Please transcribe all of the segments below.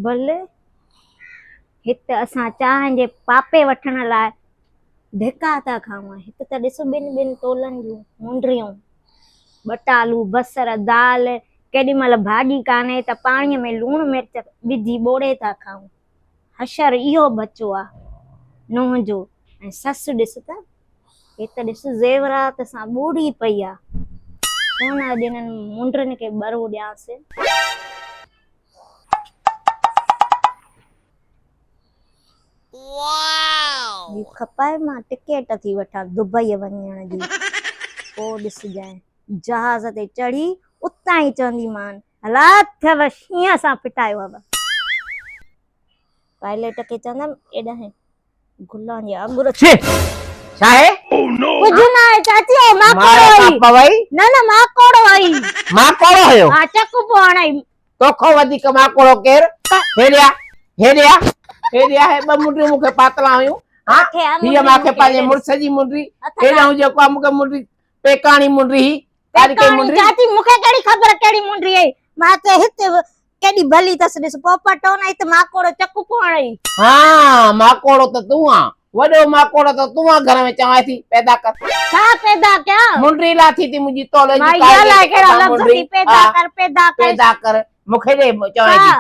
भले हिते असां चांहि जे पापे वठण लाइ धिका था खाऊं। हिते त ॾिसो ॿिनि तोलनि जूं मुंडियूं, बटालू, बसर, दाल, केॾी महिल भाॼी कान्हे त पाणीअ में लूणु मिर्च विझी ॿोड़े था खाऊं। हशर इहो बचो आहे नुंहं जो। ऐं ससु ॾिस त हिते ॾिस ज़ेवरात सां ॿूड़ी पई आहे। सोन अॼु इन्हनि मुंडनि खे बरो ॾियांसि। वाओ, खपाए मां टिकेट थी वठां दुबई वञण जी। पोइ ॾिसजांइ जहाज़ ते चढ़ी उतां ई चवंदीमान हला थियव शींहं सां पिटायो अथव। पायलट खे चवंदमि एॾा गुलां जे अंगूर छे छा है? कुछ ना है चाची, माकोड़ो आई न न माकोड़ो आई। माकोड़ो है हां चकु पोणाई तोखो वधीक माकोड़ो केर? हेरिया हेरिया हेरिया है ब मुंडी मुखे पातला हुयो। हां हिय माखे पाजे मुर्स जी मुंडी हेडा जेको मुखे मुंडी पेकाणी मुंडी तारी के मुंडी चाची मुखे केड़ी खबर केड़ी मुंडी है। मां ते हिते केडी भली तस ॾिस पोपटो न त माकोड़ो चकु पोणाई। हां माकोड़ो त तू आ, वडो माकोड़ो त तू आ घर में चवाई थी पैदा कर। छा पैदा क्या? मुंडी लाथी थी मुजी तोले जी मां ये ला केड़ा लफ्ज थी पैदा कर मुखे दे चवाई थी।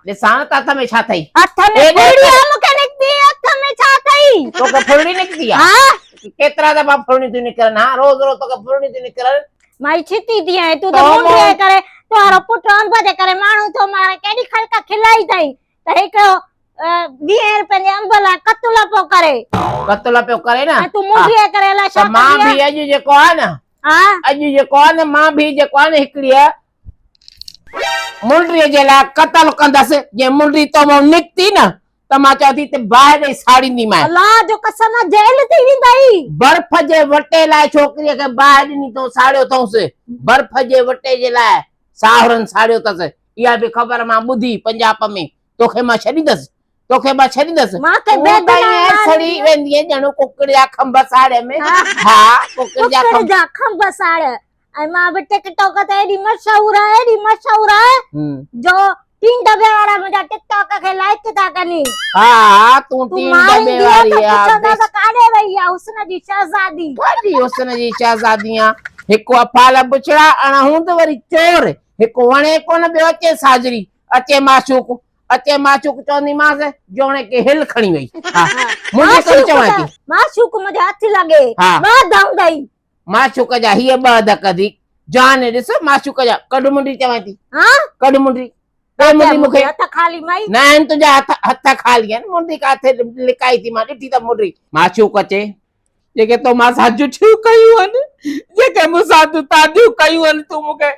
निशान त हथ में छा थई? हथ में फुड़ी मुखे निकती हथ में छा थई? तो के फुड़ी निकती आ? हां केतरा दफा फुड़ी तू निकरन? हां रोज रोज तो के फुड़ी तू निकरन। माई छिती दी है तू तो मुंडी करे तोरो पुट अंब दे करे मानू तो मारे केडी खलका खिलाई थई त एक 20 रुपए जे अंब ला कतला पो करे ना तू मुंडी करे ला छा? मां भी अज जेको आ ना हां अज जेको आ ना मां भी जेको आ ना हिकड़ी मुंडी जे ला कतल कंदस। जे मुंडी तो मो निकती ना त मां चाहती ते बाहर साड़ी नी मैं अल्लाह जो कसम जेल थी विंदई। बर्फ जे वटे लाए छोकरी के बाहर नी तो साड़ियो तोस। बर्फ जे वटे जे लाए साहरन साड़ियो तस। या भी खबर मां बुधी पंजाब में तोखे मां छडी दस मां के बेदना सड़ी वेंदी है जणो कुकड़ या खंब साड़े में। हां कुकड़ जा खंब साड़े ऐ मां भी टिकटॉक ते एडी मशहूर है जो 3 डबे वाला मुझा टिकटॉक के लाइक था कनी। हां तू 3 डबे वाली है तो काडे वई है हुस्न जी शहजादी। काडी हुस्न जी शहजादियां हिको अफाल बुछड़ा अणहूं त वरी चोर हिको वणे कोन बे अचे साजरी अचे माशूक चोनी मास जोणे के हिल खणी वई। हां मुझे कर चवाई थी माशूक मुझे हथ लगे बा दम गई माशूक जा हिय ब धकदी जान दिस माशूक जा कड मुंडी चवाई थी। हां कड मुंडी ते मुंडी मुखे हथ खाली माई नैन तुजा हथ खाली है मुंडी का थे लिकाई थी मां ॾिठी त मुंडी माशूक अचे जेके तो मां साजू ठियो कयूं न जेके मुसा तू तादियूं कयूं न तू मुके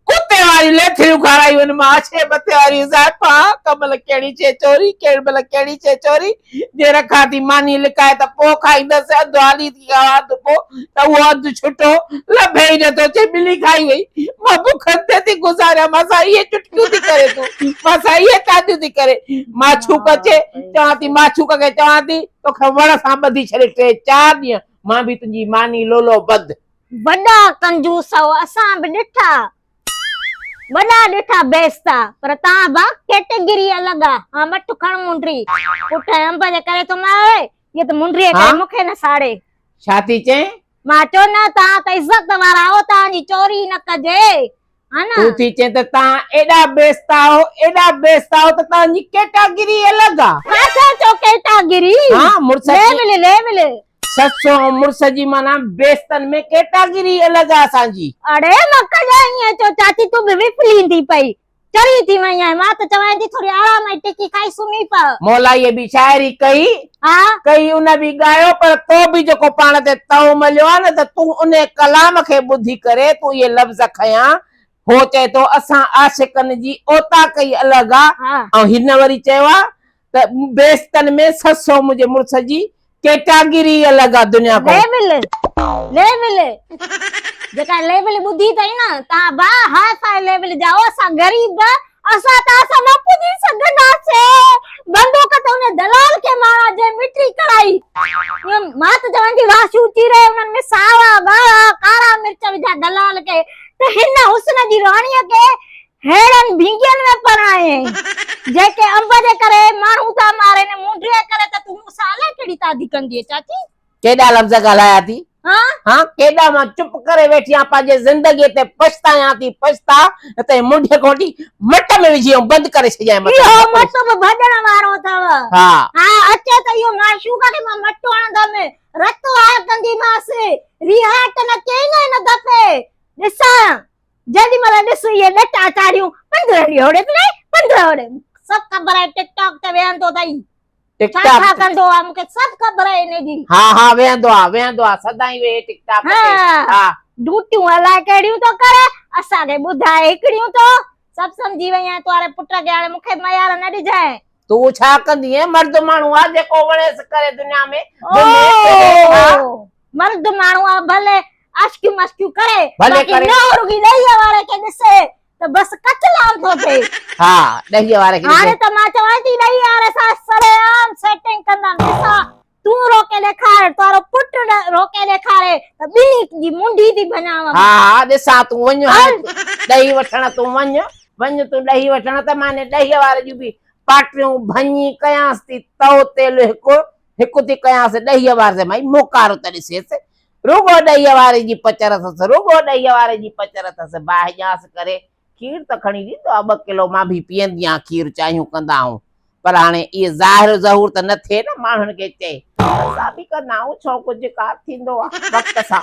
कुत्ते वाली लेथरियूं खारायूं न मां छे बते वाली ज़ापा कमल केड़ी छे चोरी केमल केड़ी छे चोरी जे रखा थी मानी लिकाए त पो खाईंदस अधवाली थी आवाज पो त वो अध छुटो लभे न तो चे बिली खाई वई मां भूख ते थी गुजारा मासा ये चुटकियूं थी करे तू मासा ये तादियूं थी करे माछूक अचे चवा थी माछूक के चवा थी तो खवण सा बधी छड़े 3-4 दी मां भी तुजी मानी लोलो बद बड़ा कंजूस हो असा भी डिठा बड़ा डिठा बेस्ता पर ता बा कैटेगरी अलग आ। हां मट खण मुंडरी पुठ अंब जे करे तो मारे ये तो मुंडरी के मुखे न साड़े छाती चे मां चो ना ता त इज्जत वाला हो ता जी चोरी न कजे है ना तू थी चे त ता एडा बेस्ता हो त ता जी कैटेगरी अलग आ। काथा चो कैटेगरी हां मुर्स ले मिले ससो मुर्स जी माना बेस्तन में कैटेगरी अलग आ सांजी। अरे मक्का जाई चो चाची तू भी विफलींदी पई चरी थी वई है मां तो चवाई थी थोड़ी आराम में टिकी खाई सुनी पा मौला ये भी शायरी कई हां कई उन भी गायो पर तो भी जो पाण ते तव मलियो आ न त तू उन कलाम के बुधी करे तू ये लफ्ज खया हो चे तो असा आशिकन जी ओता कई अलग आ और हिन वरी चेवा त बेस्तन में ससो मुझे मुर्स जी कैटेगरी अलग आ दुनिया को लेवल जका लेवल बुद्धि तई ना ता बा हां सा लेवल जाओ सा गरीब असा ता सा न पुजी सगना से बंदूक तो ने दलाल के मारा जे मिट्टी कराई ये मात जवान जी वाशू चीरे उनन में सावा बा काला मिर्च विजा दलाल के तो हिन हुस्न जी रानी के हेड़न भिंगियन में पराए जेके अंब जे करे माण्हू था मारे ने मुंडे करे त तू साले केड़ी तादी कंदी चाची केॾा लफ़्ज़ ॻाल्हाया थी हां हाँ केॾा मां चुप करे वेठी आहियां पंहिंजे ज़िंदगीअ ते पछतायां थी पछता त मुंडे कोठी मट में विझी ऐं बंदि करे छॾियां इहो मटो बि भॼण वारो अथव हा हा अचे त इहो माशूका खे मां मटो हणंदमि रतो आहे कंदीमांस रिहाट न कई न दफ़े ॾिसां जेॾी महिल ॾिस इहे ॾटा चाढ़ियूं 15 ॾींहं होड़े ते 15 होड़े सभु ख़बर आहे टिकटॉक ते वेहंदो अथई छा टिकटॉक छा कंदो आहे मूंखे सभु ख़बर आहे हिनजी हा हा वेहंदो आहे सदाईं वेहे टिकटॉक ते हा ड्यूटियूं अलाए कहिड़ियूं थो करे असांखे ॿुधाए हिकिड़ियूं तो सभु सम्झी वई आहियां तोरे पुट खे हाणे मूंखे मयार न ॾिजाए तूं छा कंदी आहे मर्द माण्हू आहे जेको वणेसि करे दुनिया में मर्द माण्हू आहे भले अशकियूं मस्कियूं करे भले बाक़ी करे न रुगी ॾहीअ वारे खे ॾिसे त बस कचलाम थो थिए हा ॾहीअ वारे खे हाणे त मां चवां थी ॾही वारे सां सरेआम सेटिंग कंदा ॾिसां तू रोके ॾेखार तारो पुट रोके ॾेखारे त ॿिनी जी मुंडी थी बनाव हा हा ॾिसां तूं वञ ॾही वठण तूं वञ तूं ॾही वठण त माने ॾहीअ वारे जूं बि पाटियूं भञी कयांसि थी तओ तेल हिकु थी कयांसि ॾहीअ वारे माई मोकारो त ॾिसेसि रुगो ॾहीअ वारे जी पचर अथसि रुगो ॾहीअ वारे जी पचर अथसि बाहि ॼास करे खीर त खणी ॾींदो आहे 2 किलो मां बि पीअंदी आहियां खीर चाहियूं कंदा आहियूं पर हाणे इहे ज़ाहिर ज़हूर त न थिए न माण्हुनि खे चए असां बि कंदा आहियूं छो कुझु कार थींदो आहे वक़्त सां